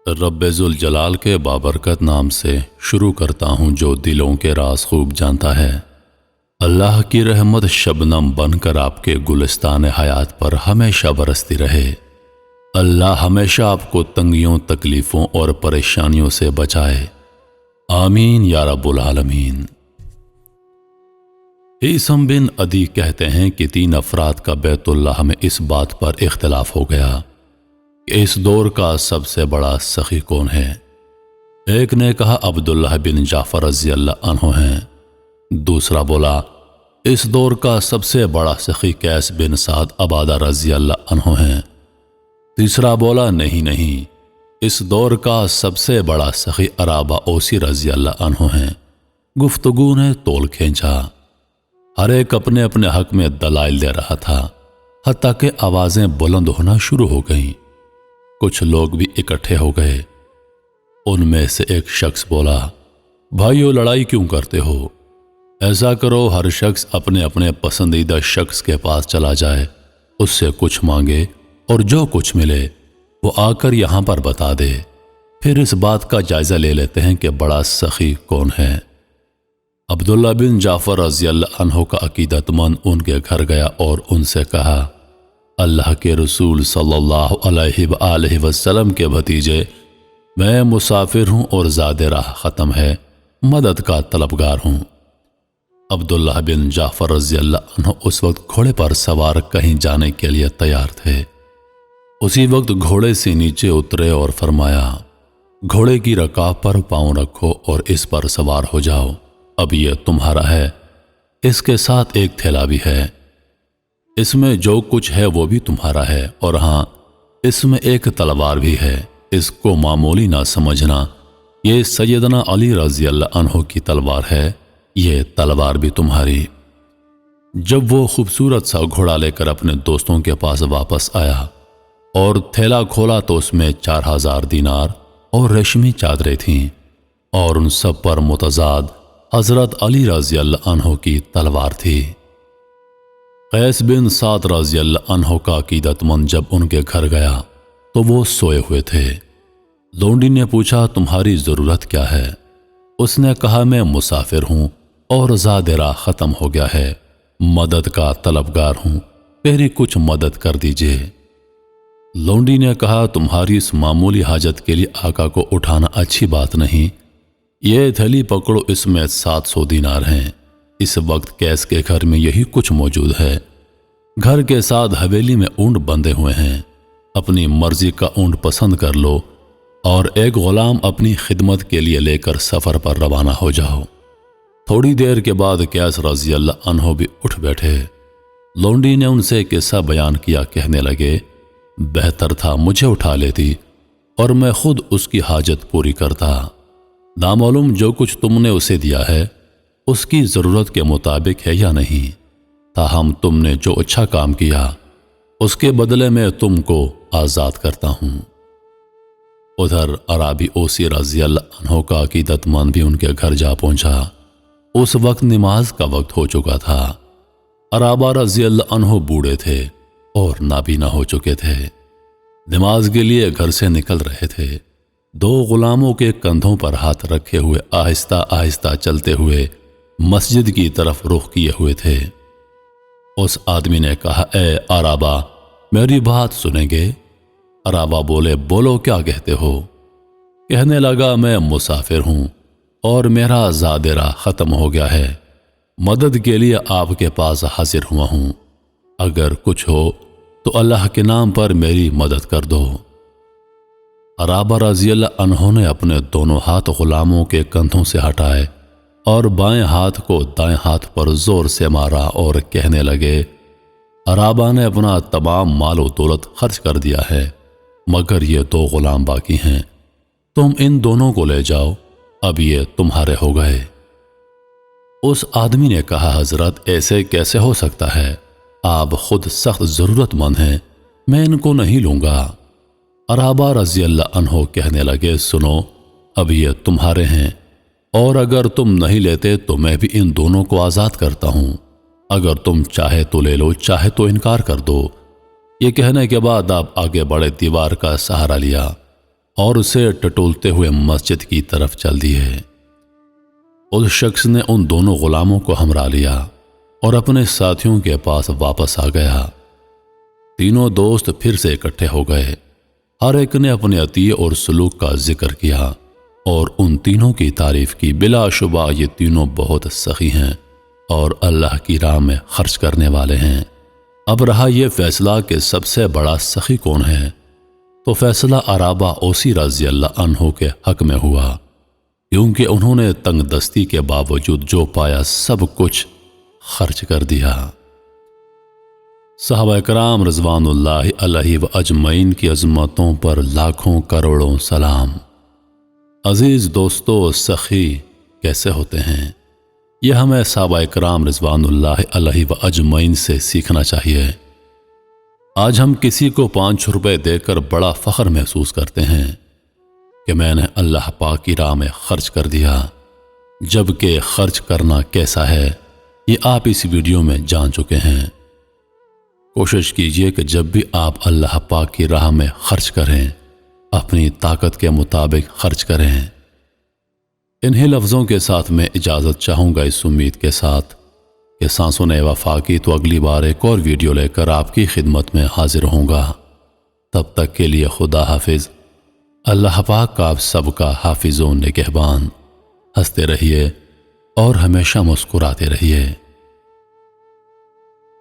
رب ذوالجلال کے بابرکت نام سے شروع کرتا ہوں جو دلوں کے راز خوب جانتا ہے۔ اللہ کی رحمت شبنم بن کر آپ کے گلستان حیات پر ہمیشہ برستی رہے۔ اللہ ہمیشہ آپ کو تنگیوں، تکلیفوں اور پریشانیوں سے بچائے، آمین یا رب العالمین۔ عیسم بن عدی کہتے ہیں کہ 3 افراد کا بیت اللہ میں اس بات پر اختلاف ہو گیا کہ اس دور کا سب سے بڑا سخی کون ہے۔ ایک نے کہا عبداللہ بن جعفر رضی اللہ عنہ ہیں، دوسرا بولا اس دور کا سب سے بڑا سخی قیس بن سعد عبادہ رضی اللہ عنہ ہیں، تیسرا بولا نہیں، اس دور کا سب سے بڑا سخی عرابہ اوسی رضی اللہ عنہ ہیں۔ گفتگو نے طول کھینچا، ہر ایک اپنے اپنے حق میں دلائل دے رہا تھا، حتیٰ کہ آوازیں بلند ہونا شروع ہو گئیں۔ کچھ لوگ بھی اکٹھے ہو گئے۔ ان میں سے ایک شخص بولا، بھائیو لڑائی کیوں کرتے ہو؟ ایسا کرو ہر شخص اپنے اپنے پسندیدہ شخص کے پاس چلا جائے، اس سے کچھ مانگے اور جو کچھ ملے وہ آ کر یہاں پر بتا دے، پھر اس بات کا جائزہ لے لیتے ہیں کہ بڑا سخی کون ہے۔ عبداللہ بن جعفر رضی اللہ عنہ کا عقیدت مند ان کے گھر گیا اور ان سے کہا، اللہ کے رسول صلی اللہ علیہ وآلہ وسلم کے بھتیجے، میں مسافر ہوں اور زاد راہ ختم ہے، مدد کا طلبگار ہوں۔ عبداللہ بن جعفر رضی اللہ عنہ اس وقت گھوڑے پر سوار کہیں جانے کے لیے تیار تھے۔ اسی وقت گھوڑے سے نیچے اترے اور فرمایا، گھوڑے کی رکاب پر پاؤں رکھو اور اس پر سوار ہو جاؤ، اب یہ تمہارا ہے، اس کے ساتھ ایک تھیلا بھی ہے، اس میں جو کچھ ہے وہ بھی تمہارا ہے، اور ہاں اس میں ایک تلوار بھی ہے، اس کو معمولی نہ سمجھنا، یہ سیدنا علی رضی اللہ عنہ کی تلوار ہے، یہ تلوار بھی تمہاری۔ جب وہ خوبصورت سا گھوڑا لے کر اپنے دوستوں کے پاس واپس آیا اور تھیلا کھولا تو اس میں 4000 دینار اور ریشمی چادریں تھیں، اور ان سب پر متضاد حضرت علی رضی اللہ عنہ کی تلوار تھی۔ قیس بن سعد رضی اللہ عنہ کا عقیدت مند جب ان کے گھر گیا تو وہ سوئے ہوئے تھے۔ لونڈی نے پوچھا، تمہاری ضرورت کیا ہے؟ اس نے کہا، میں مسافر ہوں اور زاد راہ ختم ہو گیا ہے، مدد کا طلبگار ہوں، میری کچھ مدد کر دیجئے۔ لونڈی نے کہا، تمہاری اس معمولی حاجت کے لیے آقا کو اٹھانا اچھی بات نہیں، یہ تھیلی پکڑو، اس میں 700 دینار ہیں، اس وقت قیس کے گھر میں یہی کچھ موجود ہے، گھر کے ساتھ حویلی میں اونٹ بندھے ہوئے ہیں، اپنی مرضی کا اونٹ پسند کر لو اور ایک غلام اپنی خدمت کے لیے لے کر سفر پر روانہ ہو جاؤ۔ تھوڑی دیر کے بعد قیس رضی اللہ عنہ بھی اٹھ بیٹھے۔ لونڈی نے ان سے قصہ بیان کیا، کہنے لگے، بہتر تھا مجھے اٹھا لیتی اور میں خود اس کی حاجت پوری کرتا۔ نامعلوم جو کچھ تم نے اسے دیا ہے اس کی ضرورت کے مطابق ہے یا نہیں، تاہم تم نے جو اچھا کام کیا اس کے بدلے میں تم کو آزاد کرتا ہوں۔ ادھر عرابی اوسی رضی اللہ عنہ کا عقیدت مند بھی ان کے گھر جا پہنچا۔ اس وقت نماز کا وقت ہو چکا تھا۔ عرابہ رضی اللہ عنہ بوڑھے تھے اور نابینا ہو چکے تھے، نماز کے لیے گھر سے نکل رہے تھے۔ 2 غلاموں کے کندھوں پر ہاتھ رکھے ہوئے آہستہ آہستہ چلتے ہوئے مسجد کی طرف رخ کیے ہوئے تھے۔ اس آدمی نے کہا، اے عرابہ، میری بات سنیں گے؟ عرابہ بولے، بولو کیا کہتے ہو؟ کہنے لگا، میں مسافر ہوں اور میرا زاد راہ ختم ہو گیا ہے، مدد کے لیے آپ کے پاس حاضر ہوا ہوں، اگر کچھ ہو تو اللہ کے نام پر میری مدد کر دو۔ عرابہ رضی اللہ عنہ نے اپنے دونوں ہاتھ غلاموں کے کندھوں سے ہٹائے اور بائیں ہاتھ کو دائیں ہاتھ پر زور سے مارا اور کہنے لگے، عرابہ نے اپنا تمام مال و دولت خرچ کر دیا ہے، مگر یہ 2 غلام باقی ہیں، تم ان دونوں کو لے جاؤ، اب یہ تمہارے ہو گئے۔ اس آدمی نے کہا، حضرت ایسے کیسے ہو سکتا ہے؟ آپ خود سخت ضرورت مند ہیں، میں ان کو نہیں لوں گا۔ عرابہ رضی اللہ عنہ کہنے لگے، سنو، اب یہ تمہارے ہیں، اور اگر تم نہیں لیتے تو میں بھی ان دونوں کو آزاد کرتا ہوں، اگر تم چاہے تو لے لو، چاہے تو انکار کر دو۔ یہ کہنے کے بعد آپ آگے بڑھے، دیوار کا سہارا لیا اور اسے ٹٹولتے ہوئے مسجد کی طرف چل دیے۔ اس شخص نے ان دونوں غلاموں کو ہمراہ لیا اور اپنے ساتھیوں کے پاس واپس آ گیا۔ تینوں دوست پھر سے اکٹھے ہو گئے۔ ہر ایک نے اپنے عطیے اور سلوک کا ذکر کیا اور ان تینوں کی تعریف کی۔ بلا شبہ یہ تینوں بہت سخی ہیں اور اللہ کی راہ میں خرچ کرنے والے ہیں۔ اب رہا یہ فیصلہ کہ سب سے بڑا سخی کون ہے، تو فیصلہ عرابہ اوسی رضی اللہ عنہ کے حق میں ہوا، کیونکہ انہوں نے تنگ دستی کے باوجود جو پایا سب کچھ خرچ کر دیا۔ صحابہ کرام رضوان اللہ علیہ و اجمعین کی عظمتوں پر لاکھوں کروڑوں سلام۔ عزیز دوستو، سخی کیسے ہوتے ہیں، یہ ہمیں صحابہ کرام رضوان اللہ علیہ و اجمعین سے سیکھنا چاہیے۔ آج ہم کسی کو 5 روپے دے کر بڑا فخر محسوس کرتے ہیں کہ میں نے اللہ پاک کی راہ میں خرچ کر دیا، جبکہ خرچ کرنا کیسا ہے یہ آپ اس ویڈیو میں جان چکے ہیں۔ کوشش کیجئے کہ جب بھی آپ اللہ پاک کی راہ میں خرچ کریں، اپنی طاقت کے مطابق خرچ کریں۔ انہی لفظوں کے ساتھ میں اجازت چاہوں گا، اس امید کے ساتھ کہ سانسوں نے وفا کی تو اگلی بار ایک اور ویڈیو لے کر آپ کی خدمت میں حاضر ہوں گا۔ تب تک کے لیے خدا حافظ۔ اللہ پاک کا آپ سب کا حافظ و نگہبان۔ ہنستے رہیے اور ہمیشہ مسکراتے رہیے۔